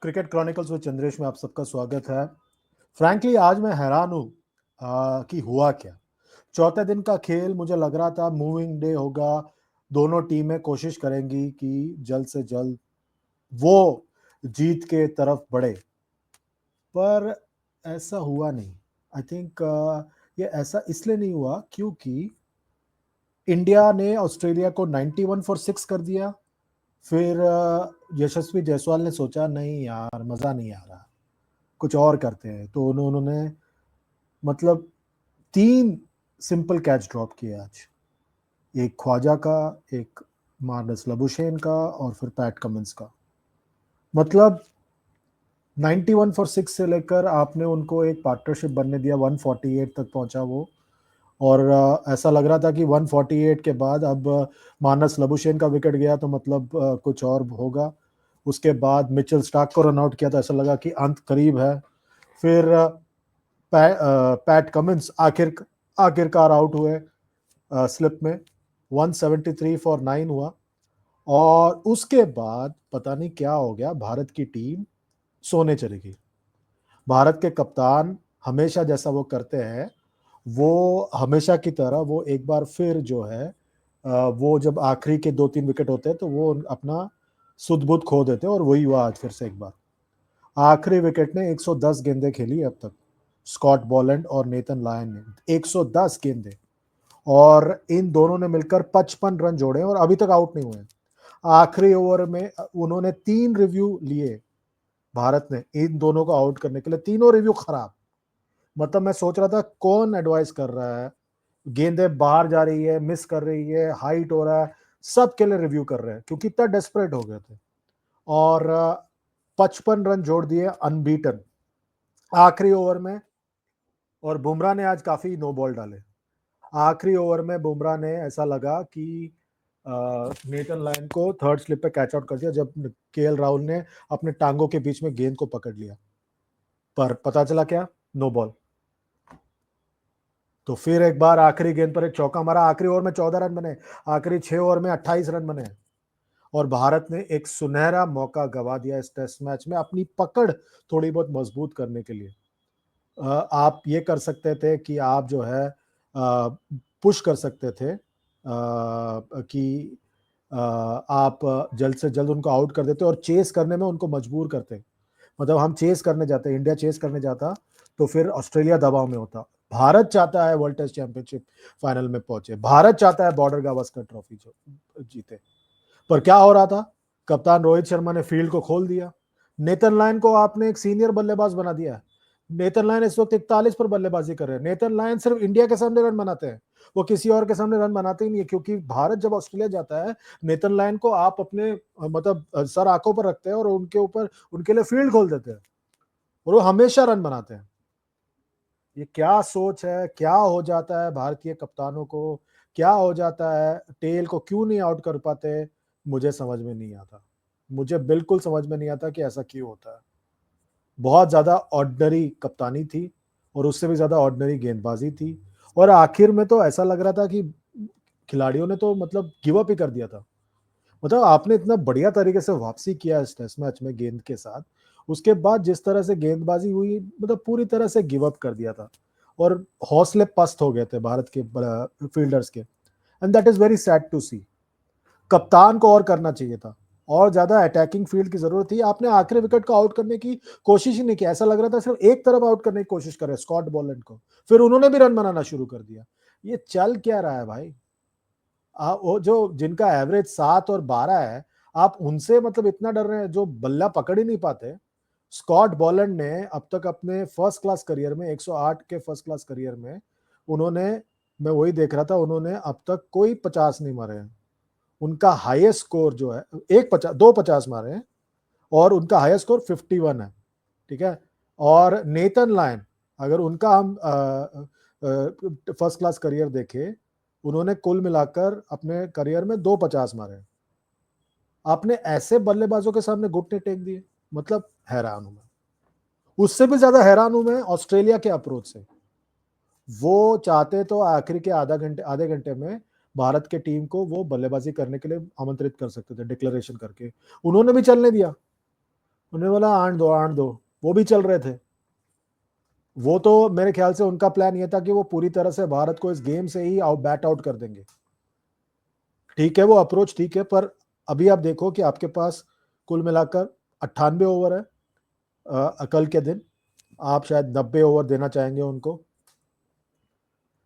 Cricket chronicles with Chandresh में आप सबका स्वागत है। फ्रैंकली आज मैं हैरान हूँ कि हुआ क्या। चौथे दिन का खेल मुझे लग रहा था मूविंग डे होगा, दोनों टीमें कोशिश करेंगी कि जल्द से जल्द वो जीत के तरफ बढ़े, पर ऐसा हुआ नहीं। आई थिंक ये ऐसा इसलिए नहीं हुआ क्योंकि इंडिया ने ऑस्ट्रेलिया को 91 फॉर 6 कर दिया। फिर यशस्वी जायसवाल ने सोचा नहीं यार मज़ा नहीं आ रहा, कुछ और करते हैं, तो उन्होंने मतलब 3 सिंपल कैच ड्रॉप किए आज। एक ख्वाजा का, एक मार्नस लबुशेन का और फिर पैट कमिंस का। मतलब 91 फॉर 6 से लेकर आपने उनको एक पार्टनरशिप बनने दिया, 148 तक पहुंचा वो। और ऐसा लग रहा था कि 148 के बाद अब मानस लबुशेन का विकेट गया तो मतलब कुछ और होगा। उसके बाद मिचेल स्टार्क को रन आउट किया तो ऐसा लगा कि अंत करीब है। फिर पैट कमिंस आखिरकार आउट हुए स्लिप में। 173 फॉर 9 हुआ और उसके बाद पता नहीं क्या हो गया, भारत की टीम सोने चली गई। भारत के कप्तान हमेशा जैसा वो करते हैं, वो हमेशा की तरह वो एक बार फिर जो है वो जब आखिरी के 2-3 विकेट होते हैं तो वो अपना सुध बुध खो देते हैं, और वही हुआ आज फिर से एक बार। आखिरी विकेट ने 110 गेंदें खेली अब तक, स्कॉट बॉलैंड और नेथन लायन ने 110 गेंदें, और इन दोनों ने मिलकर 55 रन जोड़े और अभी तक आउट नहीं हुए। आखिरी ओवर में उन्होंने 3 रिव्यू लिए भारत ने इन दोनों को आउट करने के लिए, तीनों रिव्यू खराब। मतलब मैं सोच रहा था कौन एडवाइस कर रहा है, गेंदें बाहर जा रही है, मिस कर रही है, हाइट हो रहा है, सब के लिए रिव्यू कर रहे हैं क्योंकि इतना डेस्परेट हो गए थे। और 55 रन जोड़ दिए अनबीटन आखिरी ओवर में। और बुमराह ने आज काफी नो बॉल डाले आखिरी ओवर में। बुमराह ने ऐसा लगा कि नेथन लायन को थर्ड स्लिप पे कैच आउट कर दिया जब केएल राहुल ने अपने टांगों के बीच में गेंद को पकड़ लिया, पर पता चला क्या, नो बॉल। तो फिर एक बार आखिरी गेंद पर एक चौका मारा, आखिरी ओवर में 14 रन बने, आखिरी 6 ओवर में 28 रन बने, और भारत ने एक सुनहरा मौका गवा दिया इस टेस्ट मैच में अपनी पकड़ थोड़ी बहुत मजबूत करने के लिए। आप ये कर सकते थे कि आप जो है पुश कर सकते थे कि आप जल्द से जल्द उनको आउट कर देते और चेस करने में उनको मजबूर करते। मतलब हम चेस करने जाते, इंडिया चेस करने जाता तो फिर ऑस्ट्रेलिया दबाव में होता। भारत चाहता है वर्ल्ड टेस्ट चैंपियनशिप फाइनल में पहुंचे, भारत चाहता है बॉर्डर गावस्कर ट्रॉफी जो जीते। पर क्या हो रहा था, कप्तान रोहित शर्मा ने फील्ड को खोल दिया। नेथन लायन को आपने एक सीनियर बल्लेबाज बना दिया। नेथन लायन इस वक्त 41 पर बल्लेबाजी कर रहे हैं। नेथन लायन सिर्फ इंडिया के सामने रन बनाते हैं, वो किसी और के सामने रन बनाते ही नहीं है, क्योंकि भारत जब ऑस्ट्रेलिया जाता है, नेथन लायन को आप अपने मतलब सर आंखों पर रखते हैं और उनके ऊपर उनके लिए फील्ड खोल देते हैं और वो हमेशा रन बनाते हैं। ये क्या सोच है, क्या हो जाता है भारतीय कप्तानों को, क्या हो जाता है, टेल को क्यों नहीं आउट कर पाते, मुझे समझ में नहीं आता। मुझे बिल्कुल समझ में नहीं आता कि ऐसा क्यों होता है। बहुत ज्यादा ऑर्डिनरी कप्तानी थी और उससे भी ज्यादा ऑर्डिनरी गेंदबाजी थी, और आखिर में तो ऐसा लग रहा था कि खिलाड़ियों ने तो मतलब गिव अप ही कर दिया था। मतलब आपने इतना बढ़िया तरीके से वापसी किया इस टेस्ट मैच में गेंद के साथ, उसके बाद जिस तरह से गेंदबाजी हुई मतलब पूरी तरह से गिव अप कर दिया था और हौसले पस्त हो गए थे भारत के फील्डर्स के। And that is very sad to see. कप्तान को और करना चाहिए था, और ज्यादा अटैकिंग फील्ड की जरूरत थी। आपने आखिरी विकेट को आउट करने की कोशिश ही नहीं की, ऐसा लग रहा था सिर्फ एक तरफ आउट करने की कोशिश कर रहे स्कॉट बॉलैंड को, फिर उन्होंने भी रन बनाना शुरू कर दिया। ये चल क्या रहा है भाई? वो जो जिनका एवरेज 7 और 12 है, आप उनसे मतलब इतना डर रहे हैं जो बल्ला पकड़ ही नहीं पाते। स्कॉट बॉलैंड ने अब तक अपने फर्स्ट क्लास करियर में 108 के फर्स्ट क्लास करियर में उन्होंने, मैं वही देख रहा था, उन्होंने अब तक कोई 50 नहीं मारे हैं। उनका हाईएस्ट स्कोर जो है एक 50 दो 50 मारे हैं और उनका हाईएस्ट स्कोर 51 है। ठीक है। और नेथन लायन, अगर उनका हम फर्स्ट क्लास करियर देखें, उन्होंने कुल मिलाकर अपने करियर में 250 मारे हैं। आपने ऐसे बल्लेबाजों के सामने घुटने टेक दिए, मतलब हैरान हूं मैं। उससे भी ज्यादा हैरान हूं मैं ऑस्ट्रेलिया के अप्रोच से। वो चाहते तो आखिर के आधे घंटे में भारत के टीम को वो बल्लेबाजी करने के लिए आमंत्रित कर सकते थे डिक्लेरेशन करके, उन्होंने भी चलने दिया। उन्होंने बोला आण दो, वो भी चल रहे थे। वो तो मेरे ख्याल से उनका प्लान ये था कि वो पूरी तरह से भारत को इस गेम से ही बैट आउट कर देंगे। ठीक है, वो अप्रोच ठीक है, पर अभी आप देखो कि आपके पास कुल मिलाकर 98 ओवर है कल के दिन। आप शायद 90 ओवर देना चाहेंगे उनको,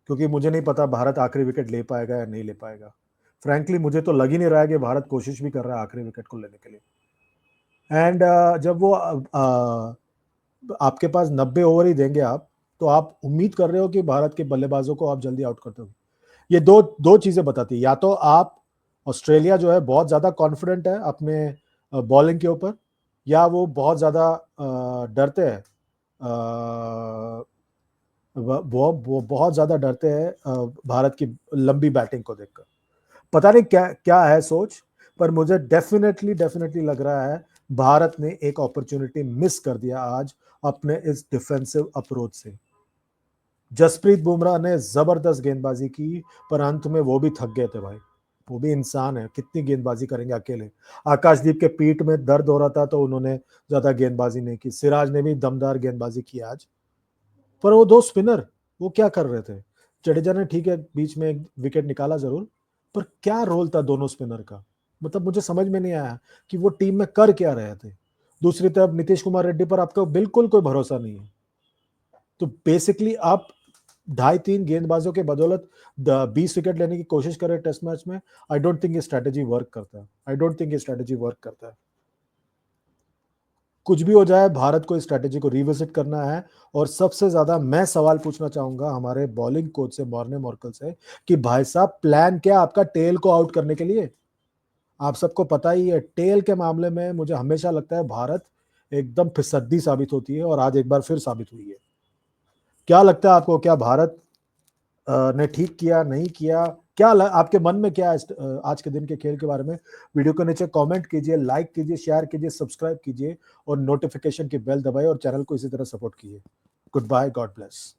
क्योंकि मुझे नहीं पता भारत आखिरी विकेट ले पाएगा या नहीं ले पाएगा। फ्रैंकली मुझे तो लग ही नहीं रहा है कि भारत कोशिश भी कर रहा है आखिरी विकेट को लेने के लिए। एंड जब वो आपके पास 90 ओवर ही देंगे आप, तो आप उम्मीद कर रहे हो कि भारत के बल्लेबाजों को आप जल्दी आउट कर दोगे। ये दो दो चीजें बताती है, या तो आप ऑस्ट्रेलिया जो है बहुत ज्यादा कॉन्फिडेंट है अपने बॉलिंग के ऊपर, या वो बहुत ज्यादा डरते हैं, वो बहुत ज्यादा डरते हैं भारत की लंबी बैटिंग को देखकर। पता नहीं क्या क्या है सोच, पर मुझे डेफिनेटली डेफिनेटली लग रहा है भारत ने एक अपॉर्चुनिटी मिस कर दिया आज अपने इस डिफेंसिव अप्रोच से। जसप्रीत बुमराह ने जबरदस्त गेंदबाजी की, पर अंत में वो भी थक गए थे भाई। वो भी इंसान है, कितनी गेंदबाजी करेंगे अकेले। आकाशदीप के पीठ में दर्द हो रहा था तो उन्होंने ज्यादा गेंदबाजी नहीं की। सिराज ने भी दमदार गेंदबाजी की आज, पर वो दो स्पिनर वो क्या कर रहे थे। जडेजा ने ठीक है बीच में एक विकेट निकाला जरूर, पर क्या रोल था दोनों स्पिनर का, मतलब मुझे समझ में नहीं आया कि वो टीम में कर क्या रहे थे। दूसरी तरफ नीतीश कुमार रेड्डी पर आपका बिल्कुल कोई भरोसा नहीं है। तो बेसिकली आप 2.5-3 गेंदबाजों के बदौलत 20 विकेट लेने की कोशिश करें टेस्ट मैच में। आई डोंट थिंक ये स्ट्रेटेजी वर्क करता है। आई डोंट थिंक ये स्ट्रेटेजी वर्क करता है। कुछ भी हो जाए, भारत को इस स्ट्रेटेजी को रिविजिट करना है। और सबसे ज्यादा मैं सवाल पूछना चाहूंगा हमारे बॉलिंग कोच से, मॉर्ने मॉर्कल से, कि भाई साहब प्लान क्या आपका टेल को आउट करने के लिए। आप सबको पता ही है टेल के मामले में मुझे हमेशा लगता है भारत एकदम फिसड्डी साबित होती है, और आज एक बार फिर साबित हुई है। क्या लगता है आपको, क्या भारत ने ठीक किया, नहीं किया? क्या आपके मन में क्या है आज के दिन के खेल के बारे में? वीडियो के नीचे कमेंट कीजिए, लाइक कीजिए, शेयर कीजिए, सब्सक्राइब कीजिए, और नोटिफिकेशन की बेल दबाइए, और चैनल को इसी तरह सपोर्ट कीजिए। Good bye, god bless.